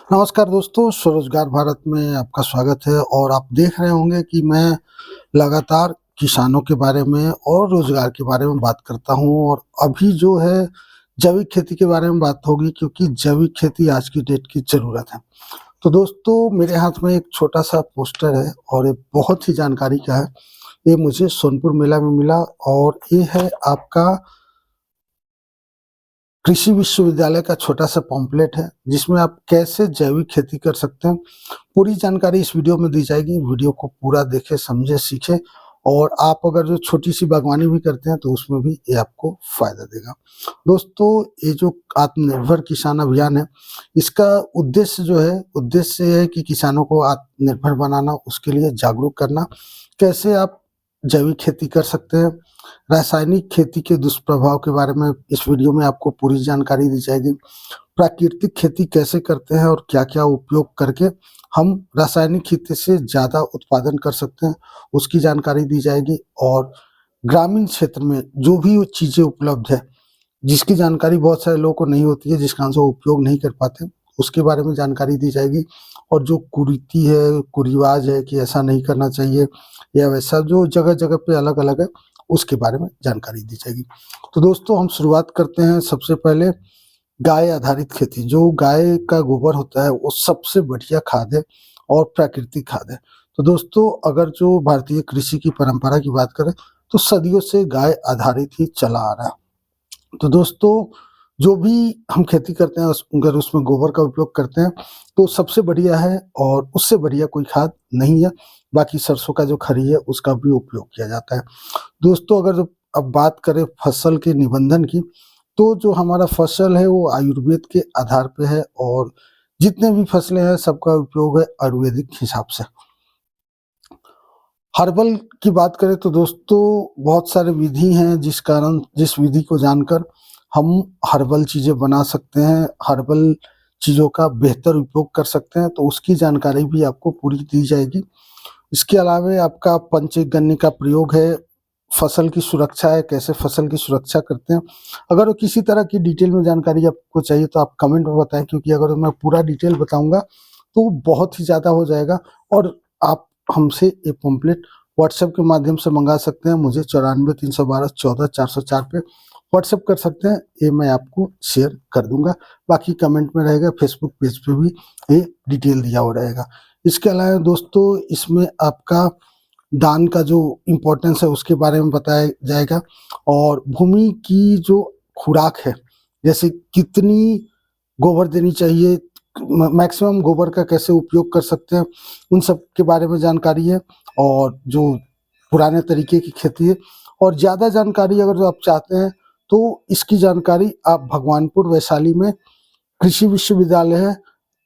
नमस्कार दोस्तों, स्वरोजगार भारत में आपका स्वागत है और आप देख रहे होंगे कि मैं लगातार किसानों के बारे में और रोजगार के बारे में बात करता हूँ और अभी जो है जैविक खेती के बारे में बात होगी क्योंकि जैविक खेती आज की डेट की ज़रूरत है। तो दोस्तों मेरे हाथ में एक छोटा-सा पोस्टर है और ये बहुत ही जानकारी का है। ये मुझे सोनपुर मेला में मिला और ये है आपका कृषि विश्वविद्यालय का छोटा-सा पम्पलेट है, जिसमें आप कैसे जैविक खेती कर सकते हैं। पूरी जानकारी इस वीडियो में दी जाएगी। वीडियो को पूरा देखें, समझें, सीखें और आप अगर जो छोटी-सी बागवानी भी करते हैं, तो उसमें भी ये आपको फ़ायदा देगा। दोस्तों, ये जो आत्मनिर्भर किसान अभियान है, इसका उद्देश्य जो है, उद्देश्य ये है कि किसानों को आत्मनिर्भर बनाना, उसके लिए जागरूक करना। कैसे आप जैविक खेती कर सकते हैं, रासायनिक खेती के दुष्प्रभाव के बारे में इस वीडियो में आपको पूरी जानकारी दी जाएगी। प्राकृतिक खेती कैसे करते हैं और क्या-क्या उपयोग करके हम रासायनिक खेती से ज़्यादा उत्पादन कर सकते हैं, उसकी जानकारी दी जाएगी। और ग्रामीण क्षेत्र में जो भी वो चीज़ें उपलब्ध है, जिसकी जानकारी बहुत सारे लोगों को नहीं होती है, जिस कारण से वो उपयोग नहीं कर पाते, उसके बारे में जानकारी दी जाएगी। और जो कुरीति है, कुरिवाज है कि ऐसा नहीं करना चाहिए या वैसा जो जगह-जगह पे अलग-अलग है, उसके बारे में जानकारी दी जाएगी। तो दोस्तों हम शुरुआत करते हैं सबसे पहले गाय आधारित खेती। जो गाय का गोबर होता है वो सबसे बढ़िया खाद है और प्राकृतिक खाद है। तो दोस्तों अगर जो भारतीय कृषि की परंपरा की बात करें तो सदियों से गाय आधारित ही चला आ रहा है। तो दोस्तों जो भी हम खेती करते हैं अगर उसमें गोबर का उपयोग करते हैं तो सबसे बढ़िया है और उससे बढ़िया कोई खाद नहीं है। बाकी सरसों का जो खरी है उसका भी उपयोग किया जाता है। दोस्तों अगर जो अब बात करें फसल के निबंधन की, तो जो हमारा फसल है वो आयुर्वेद के आधार पे है और जितने भी फसलें हैं सबका उपयोग है आयुर्वेदिक हिसाब से। हर्बल की बात करें तो दोस्तों बहुत सारे विधि हैं जिस विधि को जानकर हम हर्बल चीज़ें बना सकते हैं, हर्बल चीज़ों का बेहतर उपयोग कर सकते हैं, तो उसकी जानकारी भी आपको पूरी दी जाएगी। इसके अलावा आपका पंचगन्य का प्रयोग है, फसल की सुरक्षा है, कैसे फसल की सुरक्षा करते हैं। अगर वो किसी तरह की डिटेल में जानकारी आपको चाहिए तो आप कमेंट में बताएँ क्योंकि अगर मैं पूरा डिटेल बताऊँगा तो बहुत ही ज़्यादा हो जाएगा और आप हमसे ये पम्पलेट व्हाट्सएप के माध्यम से मंगा सकते हैं। मुझे 94 312 14 404 पे व्हाट्सएप कर सकते हैं, ये मैं आपको शेयर कर दूँगा। बाकी कमेंट में रहेगा, फेसबुक पेज पे भी ये डिटेल दिया हुआ रहेगा। इसके अलावा दोस्तों इसमें आपका दान का जो इम्पोर्टेंस है उसके बारे में बताया जाएगा और भूमि की जो खुराक है, जैसे कितनी गोबर देनी चाहिए, मैक्सिमम गोबर का कैसे उपयोग कर सकते हैं, उन सब के बारे में जानकारी है। और जो पुराने तरीके की खेती है और ज़्यादा जानकारी अगर जो आप चाहते हैं तो इसकी जानकारी आप भगवानपुर वैशाली में कृषि विश्वविद्यालय है,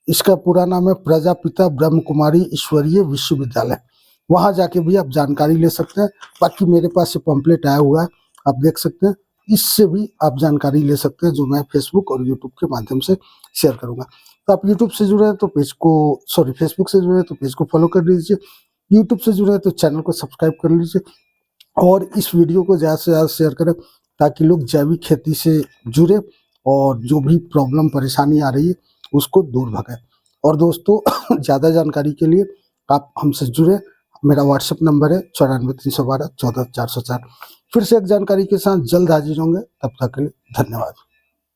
इसका पूरा नाम है प्रजापिता ब्रह्म कुमारी ईश्वरीय विश्वविद्यालय। वहाँ जाके भी आप जानकारी ले सकते हैं। बाकी मेरे पास ये पम्पलेट आया हुआ है, आप देख सकते हैं। इससे भी आप जानकारी ले सकते हैं जो मैं फेसबुक और यूट्यूब के माध्यम से शेयर करूँगा। तो आप यूट्यूब से जुड़े हैं तो पेज को फेसबुक से जुड़े हैं तो पेज को फॉलो कर लीजिए। यूट्यूब से जुड़े हैं तो चैनल को सब्सक्राइब कर लीजिए और इस वीडियो को ज़्यादा से ज़्यादा शेयर करें ताकि लोग जैविक खेती से जुड़े और जो भी प्रॉब्लम परेशानी आ रही है उसको दूर भगाएँ। और दोस्तों ज़्यादा जानकारी के लिए आप हमसे जुड़े। मेरा व्हाट्सएप नंबर है 94 312 14 404। फिर से एक जानकारी के साथ जल्द हाजिर होंगे, तब तक के लिए धन्यवाद।